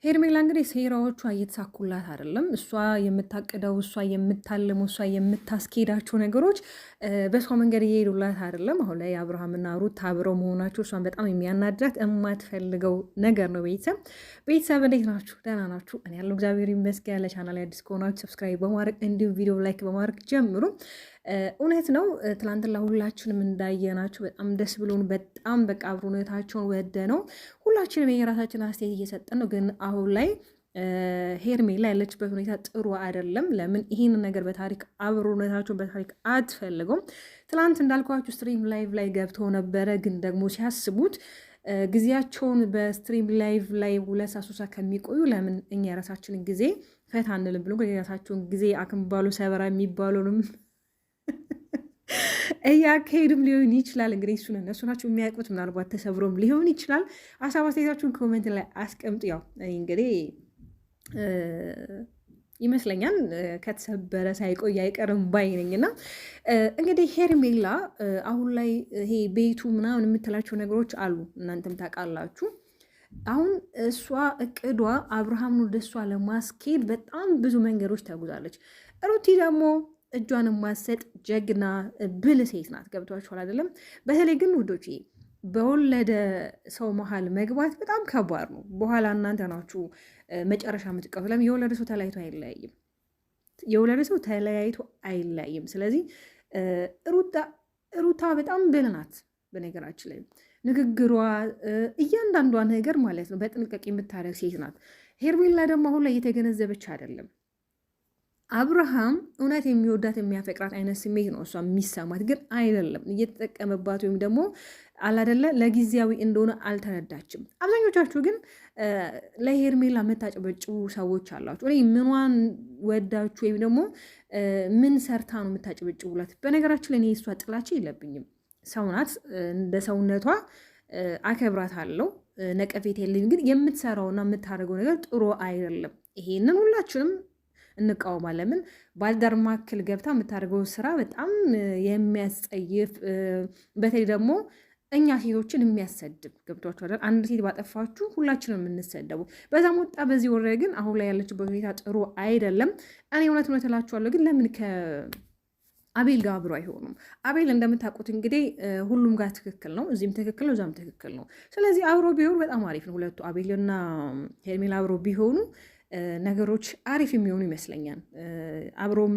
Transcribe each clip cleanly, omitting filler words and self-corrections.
ሄርሜላ እንግዲህ ሴራዎቿ እየተሳኩላት አይደለም። እሷ የምታቅደው እሷ የምታልመው እሷ የምታስኬዳቸው ነገሮች በሷ መንገድ እየሄዱላት አይደለም። አሁን ላይ አብርሃምና ሩት አብረው መሆናቸው እሷን በጣም የሚያናድራት የማትፈልገው ነገር ነው። ቤተሰብ እንዴት ናችሁ? ደህና ናችሁ? እኔ ያለው እግዚአብሔር ይመስገን። ለቻናል አዲስ ከሆናችሁ ሰብስክራይብ በማድረግ እንዲሁም ቪዲዮ ላይክ በማድረግ ጀምሩ። እውነት ነው ትናንትና ሁላችንም እንዳየናችሁ በጣም ደስ ብሎን በጣም በቃ አብሮነታቸውን ወደ ነው ሁላችንም የራሳችን አስተያየት እየሰጠን ነው። ግን አሁን ላይ ሄርሜላ ያለችበት ሁኔታ ጥሩ አይደለም። ለምን ይህንን ነገር በታሪክ አብሮነታቸውን በታሪክ አትፈልገውም። ትናንት እንዳልኳችሁ ስትሪም ላይቭ ላይ ገብተው ነበረ። ግን ደግሞ ሲያስቡት ጊዜያቸውን በስትሪም ላይቭ ላይ 2 ከሚቆዩ ለምን እኛ የራሳችንን ጊዜ ፈታ አንልም ብሎ የራሳቸውን ጊዜ አክምባሉ ሰበራ የሚባሉንም እያካሄድም ሊሆን ይችላል። እንግዲህ እሱን እነሱ ናቸው የሚያውቁት። ምናልባት ተሰብሮም ሊሆን ይችላል። ሀሳብ አስተያየታችሁን ኮሜንት ላይ አስቀምጡ። ያው እንግዲህ ይመስለኛል ከተሰበረ ሳይቆይ አይቀርም ባይ ነኝና እንግዲህ ሄርሜላ አሁን ላይ ይሄ ቤቱ ምናምን የምትላቸው ነገሮች አሉ፣ እናንተም ታውቃላችሁ። አሁን እሷ እቅዷ አብርሃምን ወደ እሷ ለማስኬድ በጣም ብዙ መንገዶች ተጉዛለች። ሩቲ ደግሞ እጇን ማሰጥ ጀግና ብል ሴት ናት። ገብቷችኋል አይደለም? በተለይ ግን ውዶች በወለደ ሰው መሀል መግባት በጣም ከባድ ነው። በኋላ እናንተ ናችሁ መጨረሻ የምትቀሩ። ለምን የወለደ ሰው ተለያይቶ አይለያይም። የወለደ ሰው ተለያይቶ አይለያይም። ስለዚህ ሩታ በጣም ብል ናት። በነገራችን ላይ ንግግሯ፣ እያንዳንዷ ነገር ማለት ነው በጥንቃቄ የምታደርግ ሴት ናት። ሄርሜላ ደግሞ አሁን ላይ እየተገነዘበች አይደለም። አብርሃም እውነት የሚወዳት የሚያፈቅራት አይነት ስሜት ነው እሷ የሚሰማት፣ ግን አይደለም እየተጠቀመባት ወይም ደግሞ አላደለ ለጊዜያዊ እንደሆነ አልተረዳችም። አብዛኞቻችሁ ግን ለሄርሜላ የምታጨበጭቡ ሰዎች አላችሁ። እኔ ምኗን ወዳችሁ ወይም ደግሞ ምን ሰርታ ነው የምታጨበጭቡላት? በነገራችሁ ላይ እኔ እሷ ጥላቻ የለብኝም። ሰው ናት፣ እንደ ሰውነቷ አከብራታለሁ፣ ነቀፌት የለኝም። ግን የምትሰራውና የምታደርገው ነገር ጥሩ አይደለም። ይሄንን ሁላችንም እንቃወማለን። ለምን ባልዳር ማክል ገብታ የምታደርገው ስራ በጣም የሚያስጸይፍ፣ በተለይ ደግሞ እኛ ሴቶችን የሚያሰድብ ገብቷችኋል። አንድ ሴት ባጠፋችሁ ሁላችንም የምንሰደቡ በዛም ወጣ በዚህ ወረ። ግን አሁን ላይ ያለችበት ሁኔታ ጥሩ አይደለም። እኔ እውነት እላችኋለሁ። ግን ለምን ከአቤል ጋር አብሮ አይሆኑም? አቤል እንደምታውቁት እንግዲህ ሁሉም ጋር ትክክል ነው፣ እዚህም ትክክል ነው፣ እዛም ትክክል ነው። ስለዚህ አብሮ ቢሆኑ በጣም አሪፍ ነው። ሁለቱ አቤልና ሄርሜላ አብሮ ቢሆኑ ነገሮች አሪፍ የሚሆኑ ይመስለኛል። አብሮም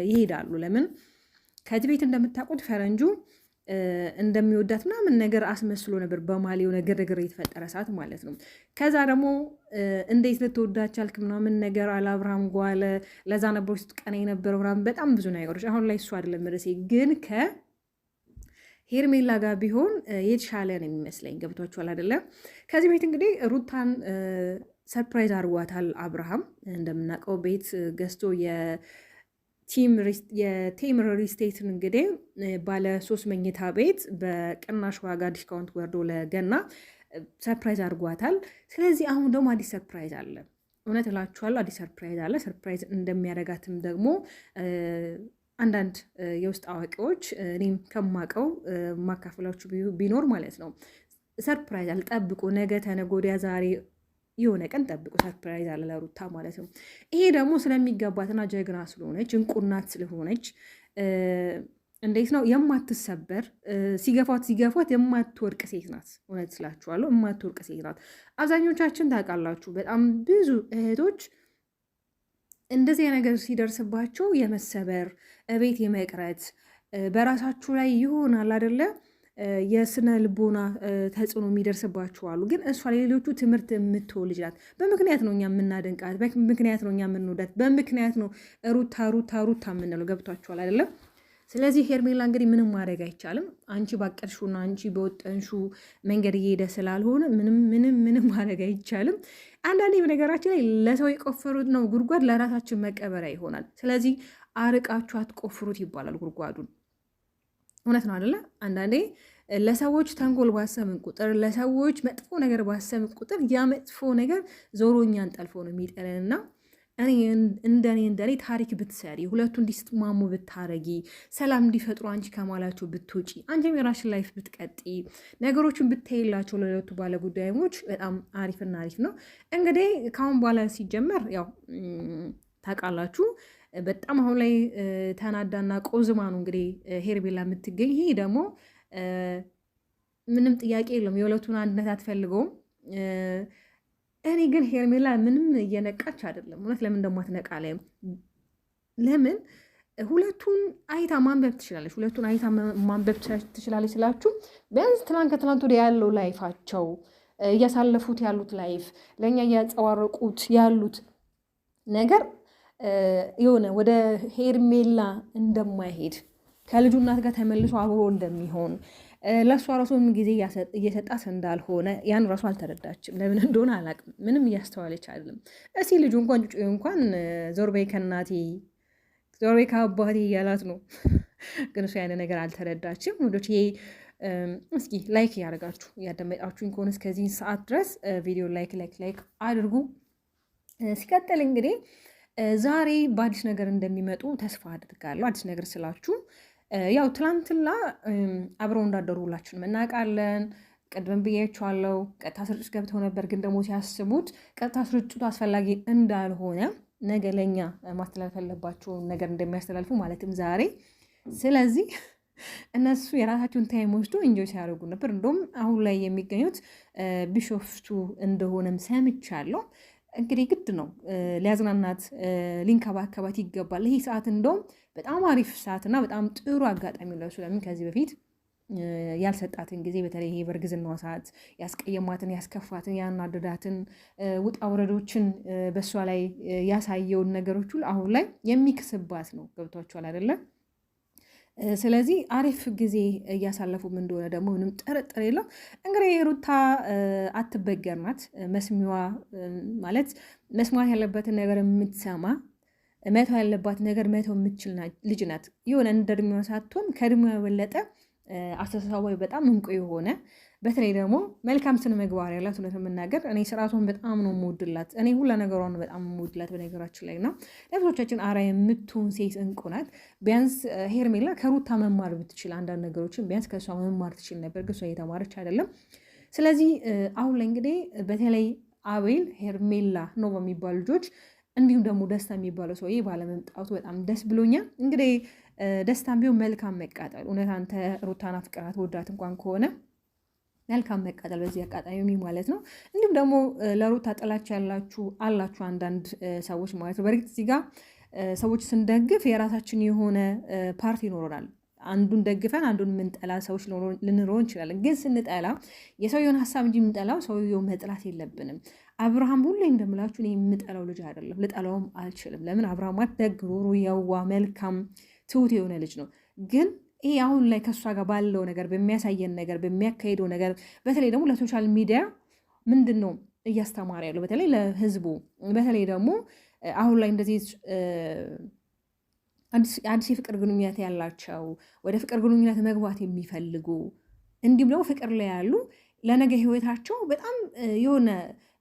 ይሄዳሉ። ለምን ከዚህ ቤት እንደምታውቁት ፈረንጁ እንደሚወዳት ምናምን ነገር አስመስሎ ነበር በማሊው ነገር የተፈጠረ ሰዓት ማለት ነው። ከዛ ደግሞ እንዴት ልትወዳች አልክ ምናምን ነገር አለ አብርሃም ጓለ። ለዛ ነበር ውስጥ ቀና የነበረው ምናምን በጣም ብዙ ነገሮች። አሁን ላይ እሱ አይደለም ርዕሴ፣ ግን ሄርሜላ ጋር ቢሆን የተሻለ ነው የሚመስለኝ። ገብቷችኋል አይደለም? ከዚህ ቤት እንግዲህ ሩታን ሰርፕራይዝ አድርጓታል አብርሃም። እንደምናውቀው ቤት ገዝቶ የቴምር ሪስቴትን እንግዲህ ባለ 3 መኝታ ቤት በቅናሽ ዋጋ ዲስካውንት ወርዶ ለገና ሰርፕራይዝ አድርጓታል። ስለዚህ አሁን ደግሞ አዲስ ሰርፕራይዝ አለ። እውነት እላችኋለሁ አዲስ ሰርፕራይዝ አለ። ሰርፕራይዝ እንደሚያደርጋትም ደግሞ አንዳንድ የውስጥ አዋቂዎች እኔም ከማውቀው ማካፈላችሁ ቢኖር ማለት ነው። ሰርፕራይዝ አልጠብቁ፣ ነገ ተነገ ወዲያ ዛሬ የሆነ ቀን ጠብቁ፣ ሰርፕራይዝ አለ ለሩታ ማለት ነው። ይሄ ደግሞ ስለሚገባትና ጀግና ስለሆነች እንቁናት ስለሆነች እንዴት ነው የማትሰበር፣ ሲገፏት የማትወርቅ ሴት ናት። እውነት ስላችኋለሁ የማትወርቅ ሴት ናት። አብዛኞቻችን ታውቃላችሁ፣ በጣም ብዙ እህቶች እንደዚህ ነገር ሲደርስባቸው የመሰበር እቤት የመቅረት በራሳችሁ ላይ ይሆናል አይደለ የስነ ልቦና ተጽዕኖ የሚደርስባቸው አሉ። ግን እሷ ለሌሎቹ ትምህርት የምትሆን ልጅ ናት። በምክንያት ነው እኛ የምናደንቃት፣ በምክንያት ነው እኛ የምንወዳት፣ በምክንያት ነው ሩታ የምንለው። ገብቷችኋል አይደለም? ስለዚህ ሄርሜላ እንግዲህ ምንም ማድረግ አይቻልም። አንቺ ባቀድሹና አንቺ በወጠንሹ መንገድ እየሄደ ስላልሆነ ምንም ማድረግ አይቻልም። አንዳንዴ በነገራችን ላይ ለሰው የቆፈሩት ነው ጉድጓድ ለራሳችን መቀበሪያ ይሆናል። ስለዚህ አርቃችሁ አትቆፍሩት ይባላል ጉድጓዱን። እውነት ነው አይደለ? አንዳንዴ ለሰዎች ተንኮል ባሰብን ቁጥር፣ ለሰዎች መጥፎ ነገር ባሰብን ቁጥር ያ መጥፎ ነገር ዞሮ እኛን ጠልፎ ነው የሚጠለንና እኔ እንደኔ ታሪክ ብትሰሪ ሁለቱ እንዲስማሙ ብታረጊ ሰላም እንዲፈጥሩ አንቺ ከማላቸው ብትውጪ አንቺም የራስሽን ላይፍ ብትቀጢ ነገሮችን ብታይላቸው ለሁለቱ ባለጉዳዮች በጣም አሪፍና አሪፍ ነው። እንግዲህ ከአሁን በኋላ ሲጀመር ያው ታውቃላችሁ በጣም አሁን ላይ ተናዳና ቆዝማ ነው እንግዲህ ሄርሜላ የምትገኝ። ይሄ ደግሞ ምንም ጥያቄ የለውም የሁለቱን አንድነት አትፈልገውም። እኔ ግን ሄርሜላ ምንም እየነቃች አይደለም። እውነት ለምን እንደማትነቃ ላይ ለምን ሁለቱን አይታ ማንበብ ትችላለች። ሁለቱን አይታ ማንበብ ትችላለች ስላችሁ ቢያንስ ትናንት ከትናንት ወዲያ ያለው ላይፋቸው እያሳለፉት ያሉት ላይፍ ለእኛ እያንጸባረቁት ያሉት ነገር የሆነ ወደ ሄርሜላ እንደማይሄድ ከልጁ እናት ጋር ተመልሶ አብሮ እንደሚሆን ለእሷ ራሱን ጊዜ እየሰጣት እንዳልሆነ ያን ራሱ አልተረዳችም። ለምን እንደሆነ አላውቅም። ምንም እያስተዋለች አይደለም። እስኪ ልጁ እንኳን ዞር በይ ከእናቴ ዞር በይ ከአባቴ እያላት ነው። ግን እሱ ያን ነገር አልተረዳችም። ወንዶች እስኪ ላይክ እያደረጋችሁ እያደመጣችሁኝ ከሆነ እስከዚህ ሰዓት ድረስ ቪዲዮ ላይክ አድርጉ። ሲቀጥል እንግዲህ ዛሬ በአዲስ ነገር እንደሚመጡ ተስፋ አድርጋለሁ። አዲስ ነገር ስላችሁ ያው ትላንትና አብረው እንዳደሩ ሁላችንም እናውቃለን። ቅድም ብያችኋለሁ። ቀጥታ ስርጭት ገብተው ነበር፣ ግን ደግሞ ሲያስቡት ቀጥታ ስርጭቱ አስፈላጊ እንዳልሆነ ነገ ለእኛ ማስተላለፍ ያለባቸው ነገር እንደሚያስተላልፉ ማለትም ዛሬ። ስለዚህ እነሱ የራሳቸውን ታይም ወስዶ ኢንጆይ ሲያደርጉ ነበር። እንደውም አሁን ላይ የሚገኙት ቢሾፍቱ እንደሆነም ሰምቻለሁ። እንግዲህ ግድ ነው ሊያዝናናት ሊንከባከባት ይገባል። ይህ ሰዓት እንደውም በጣም አሪፍ ሰዓት እና በጣም ጥሩ አጋጣሚ ለሱ። ለምን ከዚህ በፊት ያልሰጣትን ጊዜ በተለይ ይሄ በእርግዝናዋ ሰዓት ያስቀየማትን፣ ያስከፋትን፣ ያናደዳትን ውጣ ውረዶችን በእሷ ላይ ያሳየውን ነገሮች ሁሉ አሁን ላይ የሚክስባት ነው። ገብቷችኋል አይደለም? ስለዚህ አሪፍ ጊዜ እያሳለፉም እንደሆነ ደግሞ ምንም ጥርጥር የለው። እንግዲህ ሩታ አትበገር ናት። መስሚዋ ማለት መስማት ያለበትን ነገር የምትሰማ መተው ያለባት ነገር መተው የምትችል ልጅ ናት። የሆነ እንደ እድሜዋ ሳትሆን ከእድሜዋ የበለጠ አስተሳሰባዊ በጣም እንቁ የሆነ በተለይ ደግሞ መልካም ስነ ምግባር ያላት እውነት የምናገር እኔ ስርዓቷን በጣም ነው የምወድላት። እኔ ሁላ ነገሯን በጣም የምወድላት በነገራችን ላይ ነው። ለብዙዎቻችን አርአያ የምትሆን ሴት እንቁ ናት። ቢያንስ ሄርሜላ ከሩታ መማር ብትችል አንዳንድ ነገሮችን ቢያንስ ከእሷ መማር ትችል ነበር፣ ግን እሷ እየተማረች አይደለም። ስለዚህ አሁን ላይ እንግዲህ በተለይ አቤል፣ ሄርሜላ ነው በሚባሉ ልጆች እንዲሁም ደግሞ ደስታ የሚባለው ሰውዬ ባለመምጣቱ በጣም ደስ ብሎኛል። እንግዲህ ደስታም ቢሆን መልካም መቃጠል እውነት አንተ ሩታን አፍቅራት ወዳት እንኳን ከሆነ መልካም መቃጠል በዚህ አጋጣሚ ማለት ነው። እንዲሁም ደግሞ ለሩታ ጥላቻ ያላችሁ አላችሁ አንዳንድ ሰዎች ማለት ነው። በእርግጥ እዚህ ጋር ሰዎች ስንደግፍ የራሳችን የሆነ ፓርቲ ይኖረናል። አንዱን ደግፈን አንዱን የምንጠላ ሰዎች ልንኖር እንችላለን። ግን ስንጠላ የሰውየውን ሀሳብ እንጂ የምንጠላው ሰውየውን መጥላት የለብንም። አብርሃም ሁሌ እንደምላችሁ እኔ የምጠላው ልጅ አይደለም፣ ልጠላውም አልችልም። ለምን አብርሃም ማለት ደግ፣ ሩሩ፣ የዋ፣ መልካም፣ ትሁት የሆነ ልጅ ነው። ግን ይሄ አሁን ላይ ከእሷ ጋር ባለው ነገር በሚያሳየን ነገር በሚያካሄደው ነገር በተለይ ደግሞ ለሶሻል ሚዲያ ምንድን ነው እያስተማረ ያለው በተለይ ለህዝቡ በተለይ ደግሞ አሁን ላይ እንደዚህ አዲስ የፍቅር ግንኙነት ያላቸው ወደ ፍቅር ግንኙነት መግባት የሚፈልጉ እንዲሁም ደግሞ ፍቅር ላይ ያሉ ለነገ ህይወታቸው በጣም የሆነ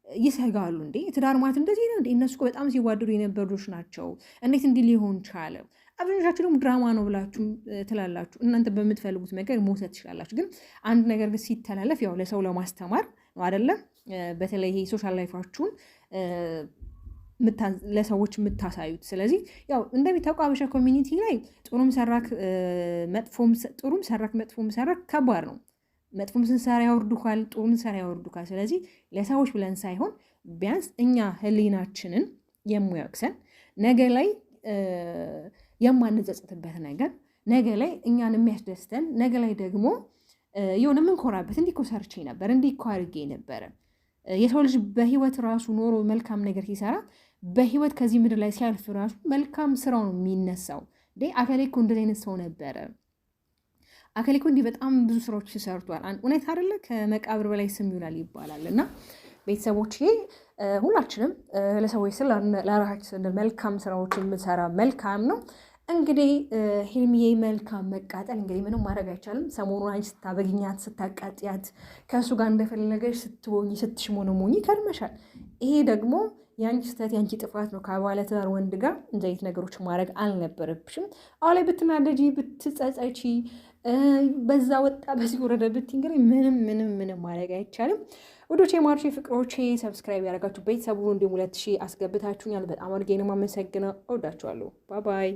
ይሰጋሉ። እንዴ ትዳር ማለት እንደዚህ ነው እንዴ? እነሱ በጣም ሲዋደዱ የነበሩች ናቸው። እንዴት እንዲህ ሊሆን ቻለ? አብዛኞቻችሁ ደግሞ ድራማ ነው ብላችሁ ትላላችሁ። እናንተ በምትፈልጉት ነገር መውሰድ ትችላላችሁ። ግን አንድ ነገር ግን ሲተላለፍ ያው ለሰው ለማስተማር ነው አይደለም? በተለይ ይሄ ሶሻል ላይፋችሁን ለሰዎች የምታሳዩት። ስለዚህ ያው እንደሚታወቀው አበሻ ኮሚኒቲ ላይ ጥሩም ሰራክ መጥፎም ሰራክ ከባድ ነው። መጥፎም ስንሰራ ያወርዱካል፣ ጥሩም ስንሰራ ያወርዱካል። ስለዚህ ለሰዎች ብለን ሳይሆን ቢያንስ እኛ ህሊናችንን የሚያወቅሰን ነገ ላይ የማንጸጸትበት ነገር ነገ ላይ እኛን የሚያስደስተን ነገ ላይ ደግሞ የሆነ የምንኮራበት እንዲህ እኮ ሰርቼ ነበር እንዲህ እኮ አድርጌ ነበረ። የሰው ልጅ በህይወት ራሱ ኖሮ መልካም ነገር ሲሰራ በህይወት ከዚህ ምድር ላይ ሲያልፍ ራሱ መልካም ስራው ነው የሚነሳው። አከሌ እኮ እንደዚህ አይነት ሰው ነበረ፣ አከሌ እኮ እንዲህ በጣም ብዙ ስራዎች ሰርቷል። እውነት አይደለ? ከመቃብር በላይ ስም ይውላል ይባላል። እና ቤተሰቦች ሁላችንም ለሰዎች ለራሳችን ስንል መልካም ስራዎችን የምንሰራ መልካም ነው። እንግዲህ ሄልሚዬ መልካም መቃጠል። እንግዲህ ምንም ማድረግ አይቻልም። ሰሞኑን አንቺ ስታበግኛት ስታቃጥያት ከእሱ ጋር እንደፈለገች ስትቦኝ ስትሽሞነሞኝ ከርመሻል። ይሄ ደግሞ የአንቺ ስህተት የአንቺ ጥፋት ነው። ከባለትዳር ወንድ ጋር እንደዚህ አይነት ነገሮች ማድረግ አልነበረብሽም። አሁን ላይ ብትናደጂ ብትጸጸቺ በዛ ወጣ በዚህ ወረደ ብትይ እንግዲህ ምንም ማድረግ አይቻልም። ውዶቼ ማርቼ ፍቅሮቼ ሰብስክራይብ ያደረጋችሁ ቤተሰቡን እንዲሁም 2000 አስገብታችሁኛል። በጣም አድርጌ ነው የማመሰግነው። እወዳችኋለሁ። ባይ ባይ